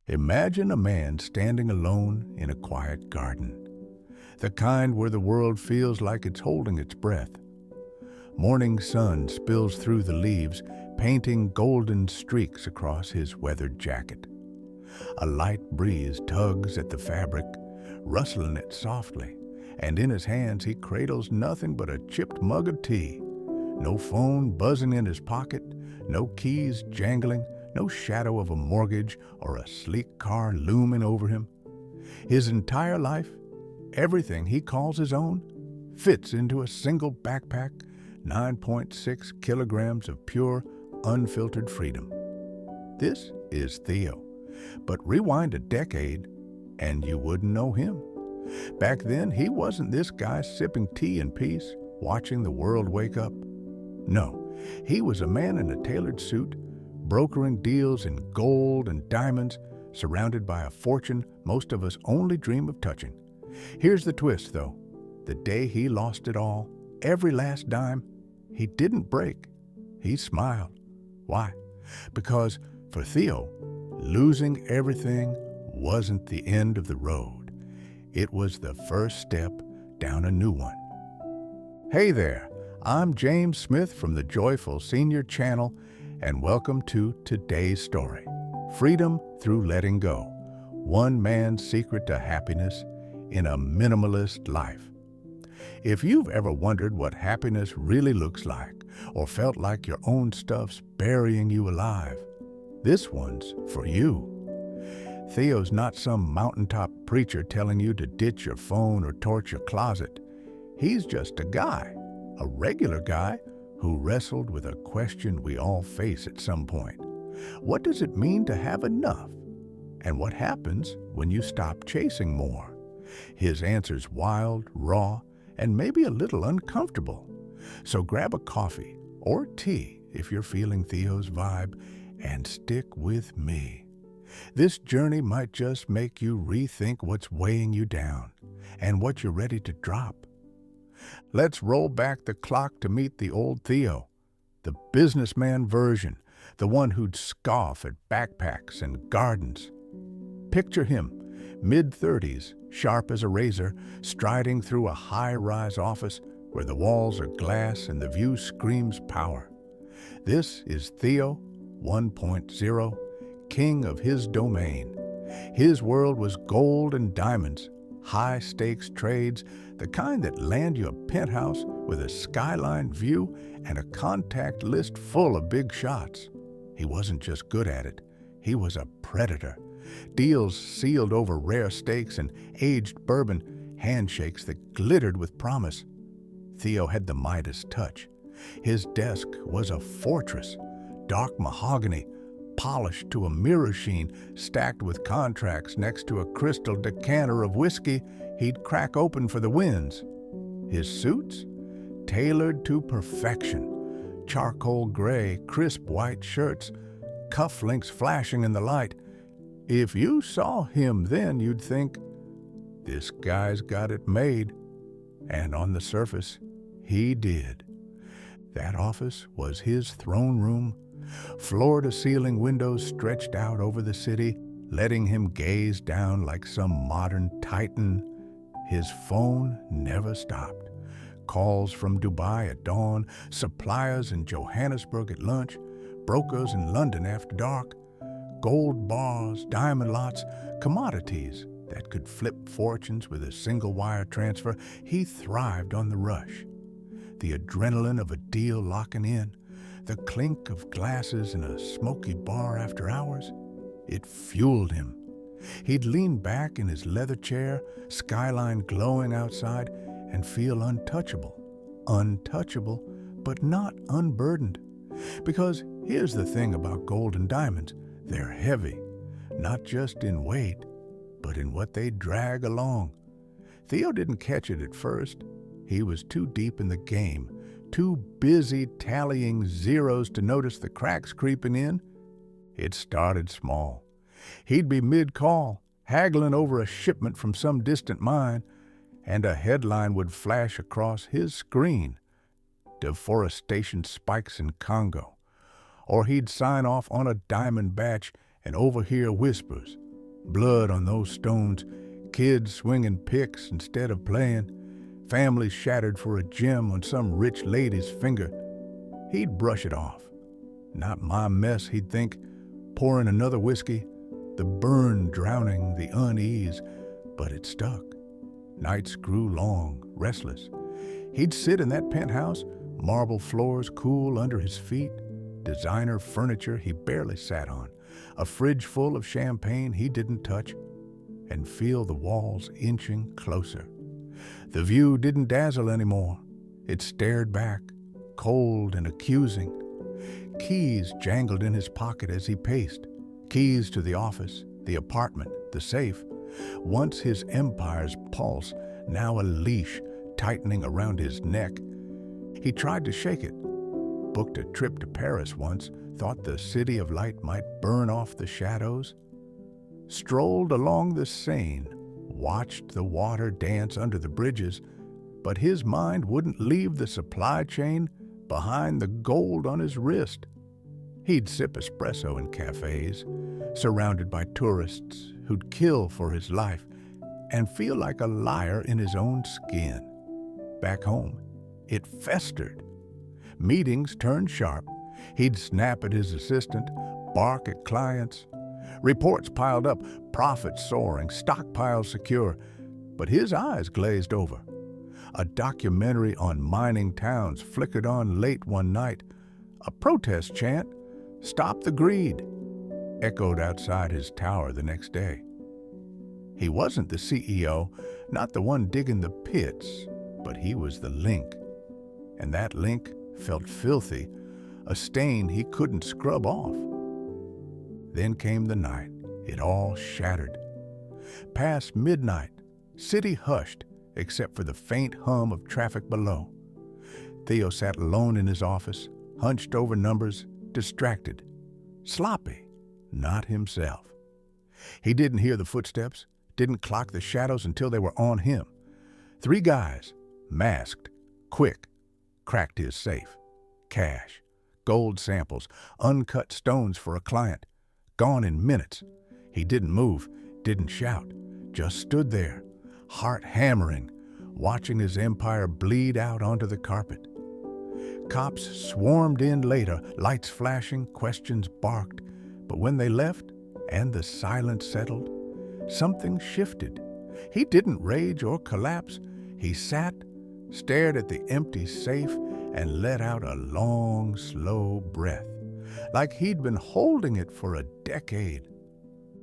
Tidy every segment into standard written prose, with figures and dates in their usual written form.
Imagine a man standing alone in a quiet garden, the kind where the world feels like it's holding its breath. Morning sun spills through the leaves, painting golden streaks across his weathered jacket. A light breeze tugs at the fabric, rustling it softly, and in his hands he cradles nothing but a chipped mug of tea. No phone buzzing in his pocket, no keys jangling, no shadow of a mortgage or a sleek car looming over him. His entire life, everything he calls his own, fits into a single backpack, 9.6 kilograms of pure, unfiltered freedom. This is Theo. But rewind a decade, and you wouldn't know him. Back then, he wasn't this guy sipping tea in peace, watching the world wake up. No, he was a man in a tailored suit, brokering deals in gold and diamonds, surrounded by a fortune most of us only dream of touching. Here's the twist, though. The day he lost it all, every last dime, he didn't break. He smiled. Why? Because for Theo, losing everything wasn't the end of the road. It was the first step down a new one. Hey there, I'm James Smith from the Joyful Senior channel, and welcome to today's story, Freedom Through Letting Go, One Man's Secret to Happiness in a Minimalist Life. If you've ever wondered what happiness really looks like, or felt like your own stuff's burying you alive, this one's for you. Theo's not some mountaintop preacher telling you to ditch your phone or torch your closet. He's just a guy, a regular guy, who wrestled with a question we all face at some point. What does it mean to have enough? And what happens when you stop chasing more? His answer's wild, raw, and maybe a little uncomfortable. So grab a coffee or tea if you're feeling Theo's vibe, and stick with me. This journey might just make you rethink what's weighing you down and what you're ready to drop. Let's roll back the clock to meet the old Theo, the businessman version, the one who'd scoff at backpacks and gardens. Picture him, mid-30s, sharp as a razor, striding through a high-rise office where the walls are glass and the view screams power. This is Theo 1.0, king of his domain. His world was gold and diamonds, high-stakes trades, the kind that land you a penthouse with a skyline view and a contact list full of big shots. He wasn't just good at it, he was a predator. Deals sealed over rare steaks and aged bourbon, handshakes that glittered with promise. Theo had the Midas touch. His desk was a fortress, dark mahogany, polished to a mirror sheen, stacked with contracts next to a crystal decanter of whiskey he'd crack open for the wins. His suits? Tailored to perfection. Charcoal gray, crisp white shirts, cufflinks flashing in the light. If you saw him then, you'd think, this guy's got it made. And on the surface, he did. That office was his throne room, floor-to-ceiling windows stretched out over the city, letting him gaze down like some modern titan. His phone never stopped. Calls from Dubai at dawn, suppliers in Johannesburg at lunch, brokers in London after dark, gold bars, diamond lots, commodities that could flip fortunes with a single wire transfer. He thrived on the rush. The adrenaline of a deal locking in, the clink of glasses in a smoky bar after hours, it fueled him. He'd lean back in his leather chair, skyline glowing outside, and feel untouchable. Untouchable, but not unburdened. Because here's the thing about gold and diamonds, they're heavy, not just in weight, but in what they drag along. Theo didn't catch it at first. He was too deep in the game, too busy tallying zeros to notice the cracks creeping in. It started small. He'd be mid-call, haggling over a shipment from some distant mine, and a headline would flash across his screen. Deforestation spikes in Congo. Or he'd sign off on a diamond batch and overhear whispers. Blood on those stones, kids swinging picks instead of playing, families shattered for a gem on some rich lady's finger. He'd brush it off. Not my mess, he'd think, pouring another whiskey, the burn drowning the unease, but it stuck. Nights grew long, restless. He'd sit in that penthouse, marble floors cool under his feet, designer furniture he barely sat on, a fridge full of champagne he didn't touch, and feel the walls inching closer. The view didn't dazzle anymore. It stared back, cold and accusing. Keys jangled in his pocket as he paced. Keys to the office, the apartment, the safe. Once his empire's pulse, now a leash tightening around his neck. He tried to shake it. Booked a trip to Paris once, thought the city of light might burn off the shadows. Strolled along the Seine, watched the water dance under the bridges, but his mind wouldn't leave the supply chain behind the gold on his wrist. He'd sip espresso in cafes, surrounded by tourists who'd kill for his life, and feel like a liar in his own skin. Back home, it festered. Meetings turned sharp. He'd snap at his assistant, bark at clients. Reports piled up, profits soaring, stockpiles secure, but his eyes glazed over. A documentary on mining towns flickered on late one night. A protest chant, "Stop the greed," echoed outside his tower the next day. He wasn't the CEO, not the one digging the pits, but he was the link. And that link felt filthy, a stain he couldn't scrub off. Then came the night. It all shattered. Past midnight, city hushed, except for the faint hum of traffic below. Theo sat alone in his office, hunched over numbers, distracted, sloppy, not himself. He didn't hear the footsteps, didn't clock the shadows until they were on him. 3 guys, masked, quick, cracked his safe. Cash, gold samples, uncut stones for a client, gone in minutes. He didn't move, didn't shout, just stood there, heart hammering, watching his empire bleed out onto the carpet. Cops swarmed in later, lights flashing, questions barked. But when they left and the silence settled, something shifted. He didn't rage or collapse. He sat, stared at the empty safe, and let out a long, slow breath, like he'd been holding it for a decade.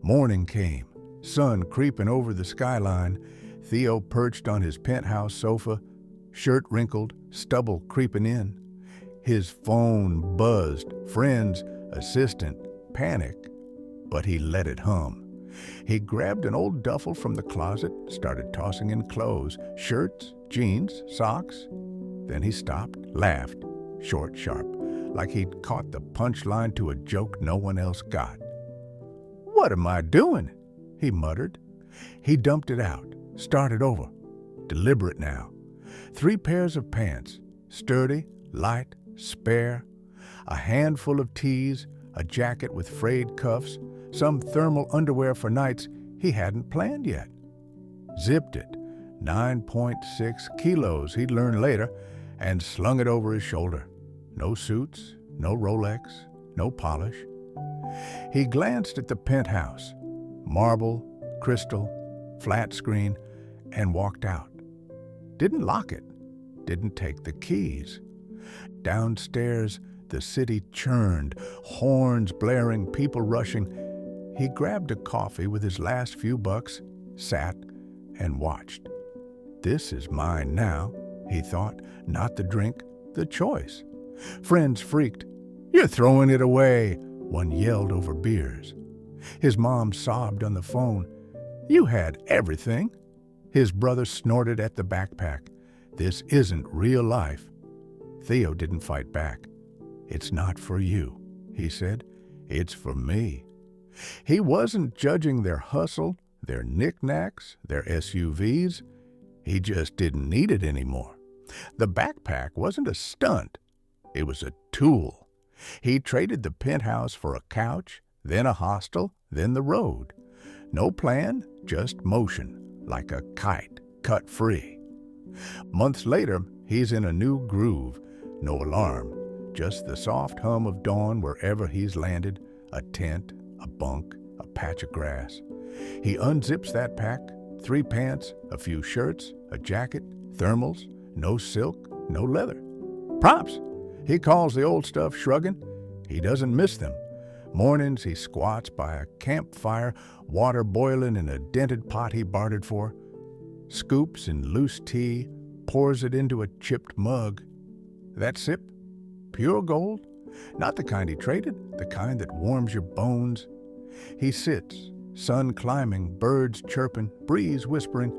Morning came, sun creeping over the skyline. Theo perched on his penthouse sofa, shirt wrinkled, stubble creeping in. His phone buzzed, friends, assistant, panic, but he let it hum. He grabbed an old duffel from the closet, started tossing in clothes, shirts, jeans, socks. Then he stopped, laughed, short, sharp, like he'd caught the punchline to a joke no one else got. "What am I doing?" he muttered. He dumped it out, started over, deliberate now. 3 pairs of pants, sturdy, light, spare, a handful of tees, a jacket with frayed cuffs, some thermal underwear for nights he hadn't planned yet. Zipped it, 9.6 kilos he'd learn later, and slung it over his shoulder. No suits, no Rolex, no polish. He glanced at the penthouse, marble, crystal, flat screen, and walked out. Didn't lock it, didn't take the keys. Downstairs, the city churned, horns blaring, people rushing. He grabbed a coffee with his last few bucks, sat, and watched. This is mine now, he thought, not the drink, the choice. Friends freaked. "You're throwing it away," one yelled over beers. His mom sobbed on the phone. "You had everything." His brother snorted at the backpack. "This isn't real life." Theo didn't fight back. "It's not for you," he said. "It's for me." He wasn't judging their hustle, their knickknacks, their SUVs. He just didn't need it anymore. The backpack wasn't a stunt. It was a tool. He traded the penthouse for a couch, then a hostel, then the road. No plan, just motion, like a kite cut free. Months later, he's in a new groove. No alarm, just the soft hum of dawn wherever he's landed, a tent, a bunk, a patch of grass. He unzips that pack, 3 pants, a few shirts, a jacket, thermals, no silk, no leather. Props! He calls the old stuff shrugging. He doesn't miss them. Mornings he squats by a campfire, water boiling in a dented pot he bartered for, scoops in loose tea, pours it into a chipped mug. That sip? Pure gold? Not the kind he traded, the kind that warms your bones. He sits, sun climbing, birds chirping, breeze whispering.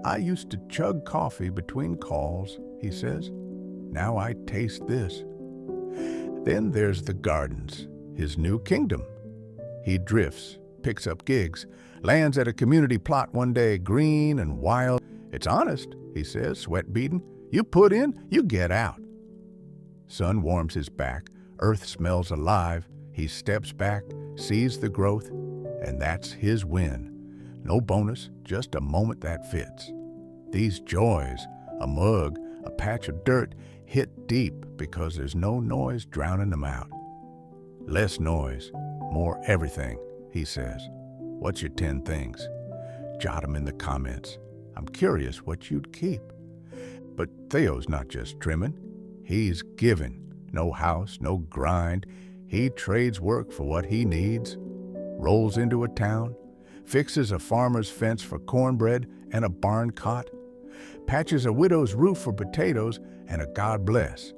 I used to chug coffee between calls, he says. Now I taste this. Then there's the gardens, his new kingdom. He drifts, picks up gigs, lands at a community plot one day, green and wild. It's honest, he says, sweat beading. You put in, you get out. Sun warms his back, earth smells alive. He steps back, sees the growth, and that's his win. No bonus, just a moment that fits. These joys, a mug, a patch of dirt, hit deep because there's no noise drowning them out. Less noise, more everything, he says. What's your 10 things? Jot them in the comments. I'm curious what you'd keep. But Theo's not just trimming. He's giving. No house, no grind. He trades work for what he needs, rolls into a town, fixes a farmer's fence for cornbread and a barn cot, patches a widow's roof for potatoes and a God bless,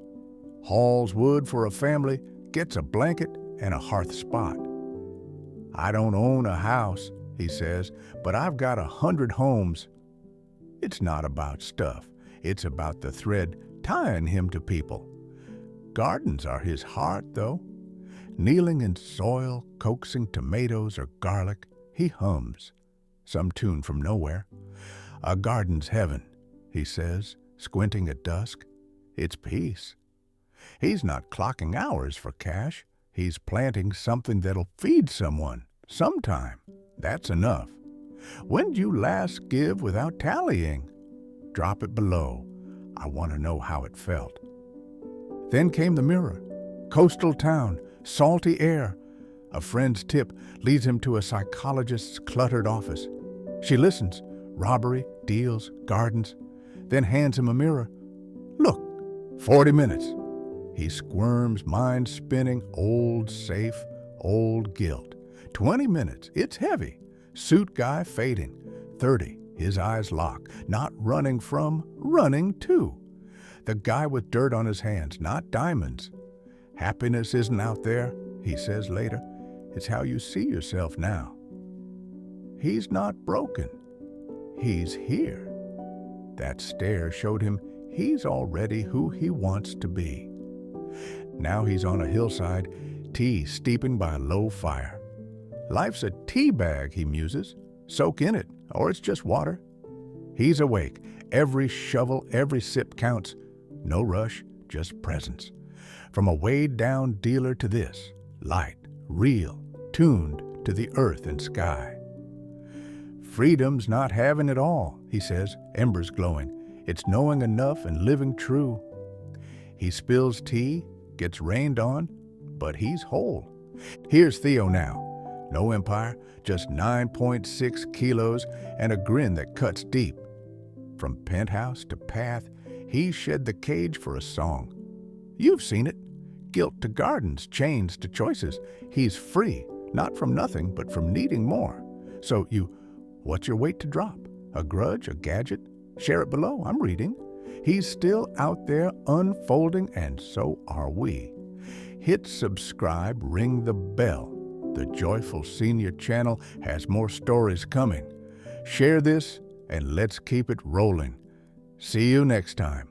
hauls wood for a family, gets a blanket and a hearth spot. I don't own a house, he says, but I've got 100 homes. It's not about stuff. It's about the thread tying him to people. Gardens are his heart, though. Kneeling in soil, coaxing tomatoes or garlic, he hums. Some tune from nowhere. A garden's heaven, he says, squinting at dusk. It's peace. He's not clocking hours for cash. He's planting something that'll feed someone, sometime. That's enough. When'd you last give without tallying? Drop it below. I want to know how it felt. Then came the mirror. Coastal town, salty air. A friend's tip leads him to a psychologist's cluttered office. She listens. Robbery, deals, gardens. Then hands him a mirror. Look, 40 minutes. He squirms, mind spinning, old safe, old guilt. 20 minutes, it's heavy. Suit guy fading. 30, his eyes lock. Not running from, running to. The guy with dirt on his hands, not diamonds. Happiness isn't out there, he says later. It's how you see yourself now. He's not broken. He's here. That stare showed him he's already who he wants to be. Now he's on a hillside, tea steeping by a low fire. Life's a tea bag, he muses. Soak in it, or it's just water. He's awake. Every shovel, every sip counts. No rush, just presence. From a weighed-down dealer to this, light, real, tuned to the earth and sky. Freedom's not having it all, he says, embers glowing. It's knowing enough and living true. He spills tea, gets rained on, but he's whole. Here's Theo now. No empire, just 9.6 kilos and a grin that cuts deep. From penthouse to path, he shed the cage for a song. You've seen it. Guilt to gardens, chains to choices. He's free, not from nothing, but from needing more. So what's your weight to drop? A grudge, a gadget? Share it below, I'm reading. He's still out there unfolding, and so are we. Hit subscribe, ring the bell. The Joyful Senior channel has more stories coming. Share this, and let's keep it rolling. See you next time.